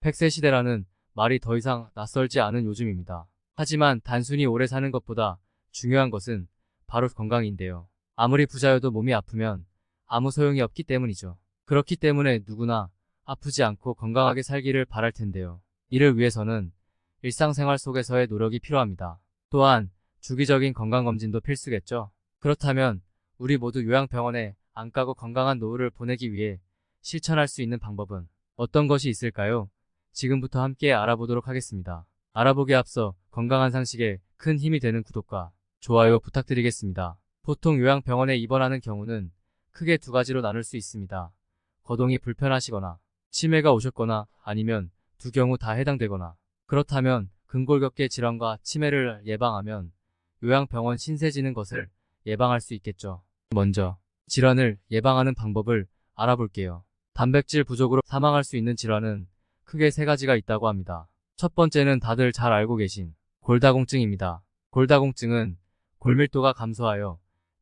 100세 시대라는 말이 더 이상 낯설지 않은 요즘입니다. 하지만 단순히 오래 사는 것보다 중요한 것은 바로 건강인데요. 아무리 부자여도 몸이 아프면 아무 소용이 없기 때문이죠. 그렇기 때문에 누구나 아프지 않고 건강하게 살기를 바랄 텐데요. 이를 위해서는 일상생활 속에서의 노력이 필요합니다. 또한 주기적인 건강검진도 필수겠죠. 그렇다면 우리 모두 요양병원에 안 가고 건강한 노후를 보내기 위해 실천할 수 있는 방법은 어떤 것이 있을까요? 지금부터 함께 알아보도록 하겠습니다. 알아보기에 앞서 건강한 상식에 큰 힘이 되는 구독과 좋아요 부탁드리겠습니다. 보통 요양병원에 입원하는 경우는 크게 두 가지로 나눌 수 있습니다. 거동이 불편하시거나 치매가 오셨거나 아니면 두 경우 다 해당되거나. 그렇다면 근골격계 질환과 치매를 예방하면 요양병원 신세 지는 것을 예방할 수 있겠죠. 먼저 질환을 예방하는 방법을 알아볼게요. 단백질 부족으로 사망할 수 있는 질환은 크게 세 가지가 있다고 합니다. 첫 번째는 다들 잘 알고 계신 골다공증입니다. 골다공증은 골밀도가 감소하여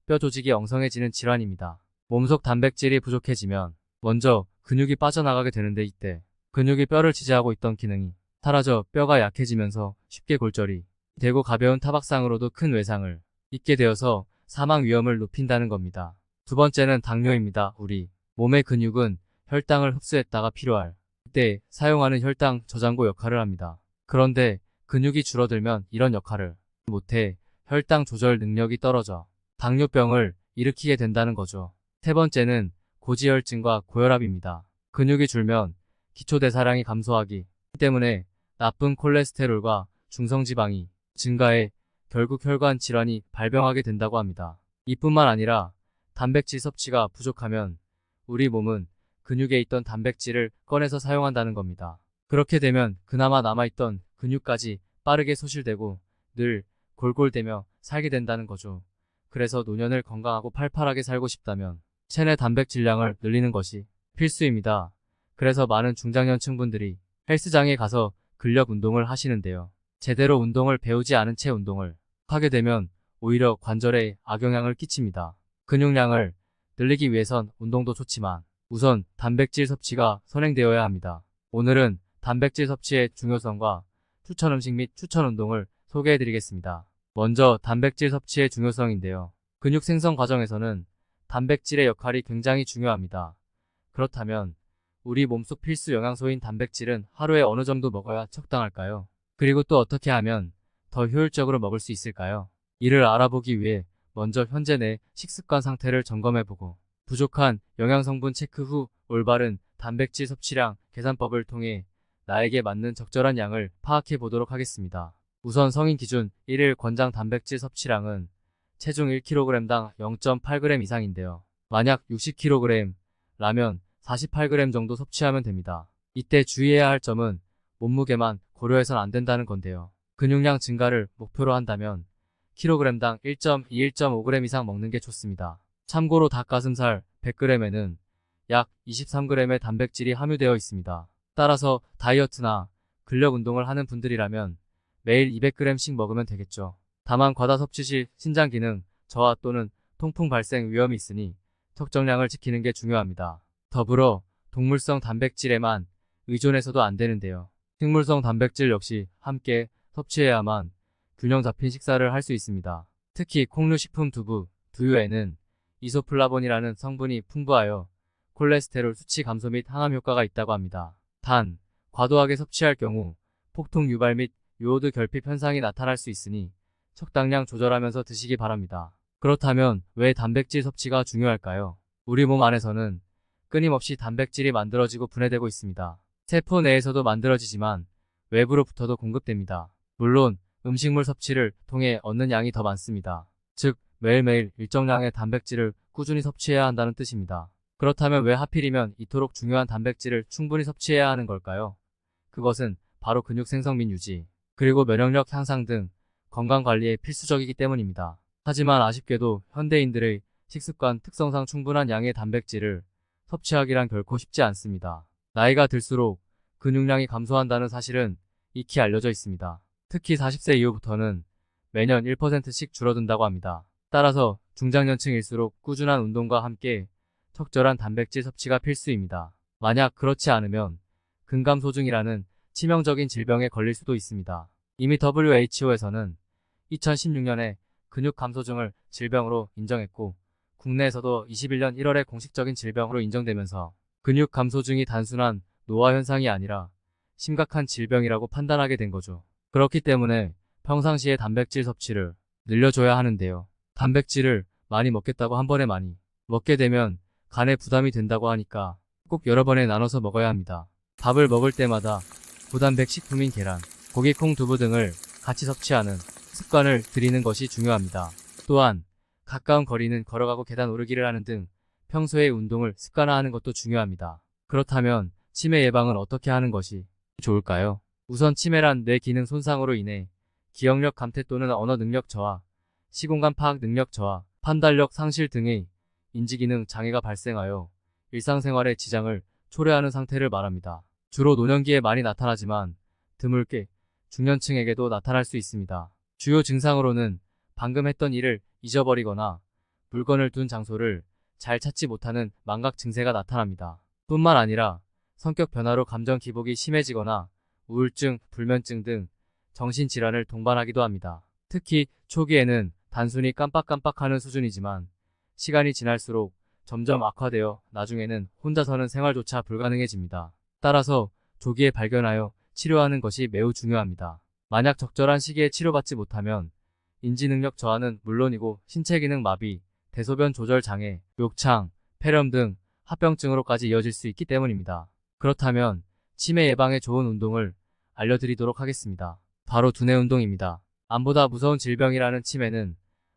뼈 조직이 엉성해지는 질환입니다. 몸속 단백질이 부족해지면 먼저 근육이 빠져나가게 되는데, 이때 근육이 뼈를 지지하고 있던 기능이 사라져 뼈가 약해지면서 쉽게 골절이 되고 가벼운 타박상으로도 큰 외상을 입게 되어서 사망 위험을 높인다는 겁니다. 두 번째는 당뇨입니다. 우리 몸의 근육은 혈당을 흡수했다가 필요할 때 사용하는 혈당 저장고 역할을 합니다. 그런데 근육이 줄어들면 이런 역할을 못해 혈당 조절 능력이 떨어져 당뇨병을 일으키게 된다는 거죠. 세 번째는 고지혈증과 고혈압입니다. 근육이 줄면 기초대사량이 감소하기 때문에 나쁜 콜레스테롤과 중성지방이 증가해 결국 혈관 질환이 발병하게 된다고 합니다. 이뿐만 아니라 단백질 섭취가 부족하면 우리 몸은 근육에 있던 단백질을 꺼내서 사용한다는 겁니다. 그렇게 되면 그나마 남아있던 근육까지 빠르게 소실되고 늘 골골대며 살게 된다는 거죠. 그래서 노년을 건강하고 팔팔하게 살고 싶다면 체내 단백질량을 늘리는 것이 필수입니다. 그래서 많은 중장년층 분들이 헬스장에 가서 근력 운동을 하시는데요. 제대로 운동을 배우지 않은 채 운동을 하게 되면 오히려 관절에 악영향을 끼칩니다. 근육량을 늘리기 위해선 운동도 좋지만 우선 단백질 섭취가 선행되어야 합니다. 오늘은 단백질 섭취의 중요성과 추천 음식 및 추천 운동을 소개해드리겠습니다. 먼저 단백질 섭취의 중요성인데요. 근육 생성 과정에서는 단백질의 역할이 굉장히 중요합니다. 그렇다면 우리 몸속 필수 영양소인 단백질은 하루에 어느 정도 먹어야 적당할까요? 그리고 또 어떻게 하면 더 효율적으로 먹을 수 있을까요? 이를 알아보기 위해 먼저 현재 내 식습관 상태를 점검해보고 부족한 영양성분 체크 후 올바른 단백질 섭취량 계산법을 통해 나에게 맞는 적절한 양을 파악해 보도록 하겠습니다. 우선 성인 기준 1일 권장 단백질 섭취량은 체중 1kg당 0.8g 이상인데요. 만약 60kg라면 48g 정도 섭취하면 됩니다. 이때 주의해야 할 점은 몸무게만 고려해선 안 된다는 건데요. 근육량 증가를 목표로 한다면 kg당 1.2-1.5g 이상 먹는 게 좋습니다. 참고로 닭가슴살 100g에는 약 23g의 단백질이 함유되어 있습니다. 따라서 다이어트나 근력 운동을 하는 분들이라면 매일 200g씩 먹으면 되겠죠. 다만 과다 섭취 시 신장 기능 저하 또는 통풍 발생 위험이 있으니 적정량을 지키는 게 중요합니다. 더불어 동물성 단백질에만 의존해서도 안 되는데요. 식물성 단백질 역시 함께 섭취해야만 균형 잡힌 식사를 할 수 있습니다. 특히 콩류 식품 두유에는 이소플라본이라는 성분이 풍부하여 콜레스테롤 수치 감소 및 항암 효과가 있다고 합니다. 단, 과도하게 섭취할 경우 폭통 유발 및 요오드 결핍 현상이 나타날 수 있으니 적당량 조절하면서 드시기 바랍니다. 그렇다면 왜 단백질 섭취가 중요할까요? 우리 몸 안에서는 끊임없이 단백질이 만들어지고 분해되고 있습니다. 세포 내에서도 만들어지지만 외부로부터도 공급됩니다. 물론 음식물 섭취를 통해 얻는 양이 더 많습니다. 즉 매일매일 일정량의 단백질을 꾸준히 섭취해야 한다는 뜻입니다. 그렇다면 왜 하필이면 이토록 중요한 단백질을 충분히 섭취해야 하는 걸까요? 그것은 바로 근육 생성 및 유지, 그리고 면역력 향상 등 건강관리에 필수적이기 때문입니다. 하지만 아쉽게도 현대인들의 식습관 특성상 충분한 양의 단백질을 섭취하기란 결코 쉽지 않습니다. 나이가 들수록 근육량이 감소한다는 사실은 익히 알려져 있습니다. 특히 40세 이후부터는 매년 1%씩 줄어든다고 합니다. 따라서 중장년층일수록 꾸준한 운동과 함께 적절한 단백질 섭취가 필수입니다. 만약 그렇지 않으면 근감소증이라는 치명적인 질병에 걸릴 수도 있습니다. 이미 WHO에서는 2016년에 근육 감소증을 질병으로 인정했고 국내에서도 21년 1월에 공식적인 질병으로 인정되면서 근육 감소증이 단순한 노화 현상이 아니라 심각한 질병이라고 판단하게 된 거죠. 그렇기 때문에 평상시에 단백질 섭취를 늘려줘야 하는데요. 단백질을 많이 먹겠다고 한 번에 많이 먹게 되면 간에 부담이 된다고 하니까 꼭 여러 번에 나눠서 먹어야 합니다. 밥을 먹을 때마다 고단백 식품인 계란, 고기, 콩, 두부 등을 같이 섭취하는 습관을 들이는 것이 중요합니다. 또한 가까운 거리는 걸어가고 계단 오르기를 하는 등 평소에 운동을 습관화하는 것도 중요합니다. 그렇다면 치매 예방은 어떻게 하는 것이 좋을까요? 우선 치매란 뇌 기능 손상으로 인해 기억력 감퇴 또는 언어 능력 저하, 시공간 파악 능력 저하, 판단력 상실 등의 인지기능 장애가 발생하여 일상생활에 지장을 초래하는 상태를 말합니다. 주로 노년기에 많이 나타나지만 드물게 중년층에게도 나타날 수 있습니다. 주요 증상으로는 방금 했던 일을 잊어버리거나 물건을 둔 장소를 잘 찾지 못하는 망각 증세가 나타납니다. 뿐만 아니라 성격 변화로 감정 기복이 심해지거나 우울증, 불면증 등 정신질환을 동반하기도 합니다. 특히 초기에는 단순히 깜빡깜빡하는 수준이지만 시간이 지날수록 점점 악화되어 나중에는 혼자서는 생활조차 불가능해집니다. 따라서 조기에 발견하여 치료하는 것이 매우 중요합니다. 만약 적절한 시기에 치료받지 못하면 인지능력 저하는 물론이고 신체기능 마비, 대소변 조절 장애, 욕창, 폐렴 등 합병증으로까지 이어질 수 있기 때문입니다. 그렇다면 치매 예방에 좋은 운동을 알려드리도록 하겠습니다. 바로 두뇌 운동입니다. 암보다 무서운 질병이라는 치매는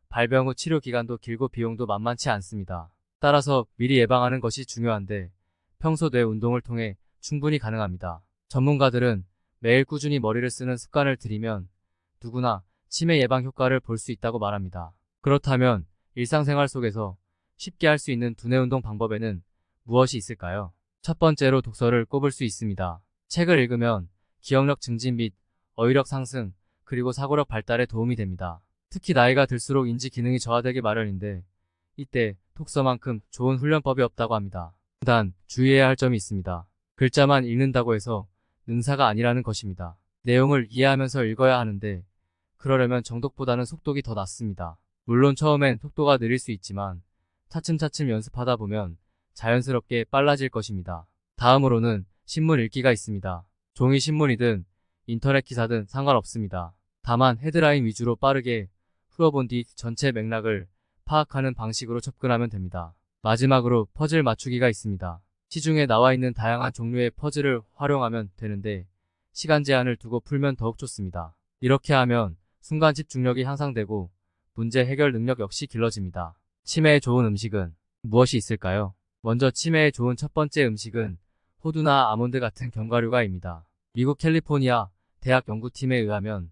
발병 후 치료 기간도 길고 비용도 만만치 않습니다. 따라서 미리 예방하는 것이 중요한데 평소 뇌 운동을 통해 충분히 가능합니다. 전문가들은 매일 꾸준히 머리를 쓰는 습관을 들이면 누구나 치매 예방 효과를 볼 수 있다고 말합니다. 그렇다면 일상생활 속에서 쉽게 할 수 있는 두뇌 운동 방법에는 무엇이 있을까요? 첫 번째로 독서를 꼽을 수 있습니다. 책을 읽으면 기억력 증진 및 어휘력 상승, 그리고 사고력 발달에 도움이 됩니다. 특히 나이가 들수록 인지 기능이 저하되기 마련인데 이때 독서만큼 좋은 훈련법이 없다고 합니다. 단 주의해야 할 점이 있습니다. 글자만 읽는다고 해서 능사가 아니라는 것입니다. 내용을 이해하면서 읽어야 하는데 그러려면 정독보다는 속독이 더 낫습니다. 물론 처음엔 속도가 느릴 수 있지만 차츰차츰 연습하다 보면 자연스럽게 빨라질 것입니다. 다음으로는 신문 읽기가 있습니다. 종이 신문이든 인터넷 기사든 상관없습니다. 다만 헤드라인 위주로 빠르게 풀어본 뒤 전체 맥락을 파악하는 방식으로 접근하면 됩니다. 마지막으로 퍼즐 맞추기가 있습니다. 시중에 나와 있는 다양한 종류의 퍼즐을 활용하면 되는데 시간 제한을 두고 풀면 더욱 좋습니다. 이렇게 하면 순간 집중력이 향상되고 문제 해결 능력 역시 길러집니다. 치매에 좋은 음식은 무엇이 있을까요? 먼저 치매에 좋은 첫 번째 음식은 호두나 아몬드 같은 견과류가입니다. 미국 캘리포니아 대학 연구팀에 의하면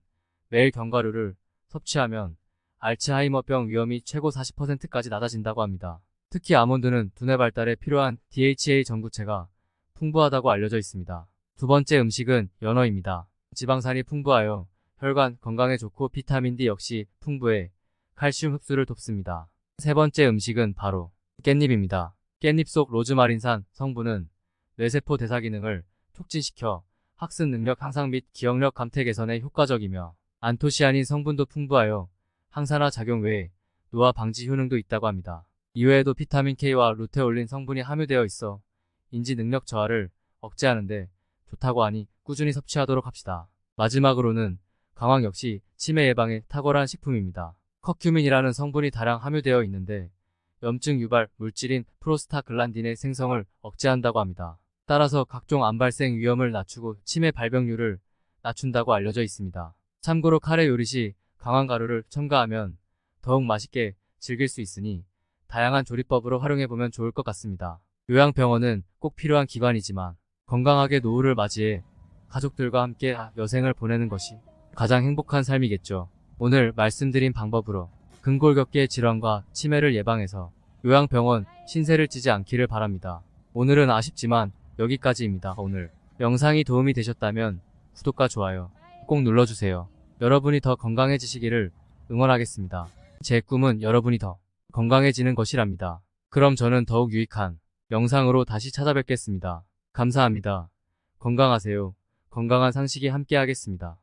매일 견과류를 섭취하면 알츠하이머병 위험이 최고 40%까지 낮아진다고 합니다. 특히 아몬드는 두뇌 발달에 필요한 DHA 전구체가 풍부하다고 알려져 있습니다. 두 번째 음식은 연어입니다. 지방산이 풍부하여 혈관 건강에 좋고 비타민 D 역시 풍부해 칼슘 흡수를 돕습니다. 세 번째 음식은 바로 깻잎입니다. 깻잎 속 로즈마린산 성분은 뇌세포 대사 기능을 촉진시켜 학습 능력 향상 및 기억력 감퇴 개선에 효과적이며 안토시아닌 성분도 풍부하여 항산화 작용 외에 노화 방지 효능도 있다고 합니다. 이외에도 비타민 K와 루테올린 성분이 함유되어 있어 인지 능력 저하를 억제하는데 좋다고 하니 꾸준히 섭취하도록 합시다. 마지막으로는 강황 역시 치매 예방에 탁월한 식품입니다. 커큐민이라는 성분이 다량 함유되어 있는데 염증 유발 물질인 프로스타글란딘의 생성을 억제한다고 합니다. 따라서 각종 암 발생 위험을 낮추고 치매 발병률을 낮춘다고 알려져 있습니다. 참고로 카레 요리 시 강황가루를 첨가하면 더욱 맛있게 즐길 수 있으니 다양한 조리법으로 활용해보면 좋을 것 같습니다. 요양병원은 꼭 필요한 기관이지만 건강하게 노후를 맞이해 가족들과 함께 여생을 보내는 것이 가장 행복한 삶이겠죠. 오늘 말씀드린 방법으로 근골격계 질환과 치매를 예방해서 요양병원 신세를 지지 않기를 바랍니다. 오늘은 아쉽지만 여기까지입니다. 오늘 영상이 도움이 되셨다면 구독과 좋아요 꼭 눌러주세요. 여러분이 더 건강해지시기를 응원하겠습니다. 제 꿈은 여러분이 더 건강해지는 것이랍니다. 그럼 저는 더욱 유익한 영상으로 다시 찾아뵙겠습니다. 감사합니다. 건강하세요. 건강한 상식이 함께하겠습니다.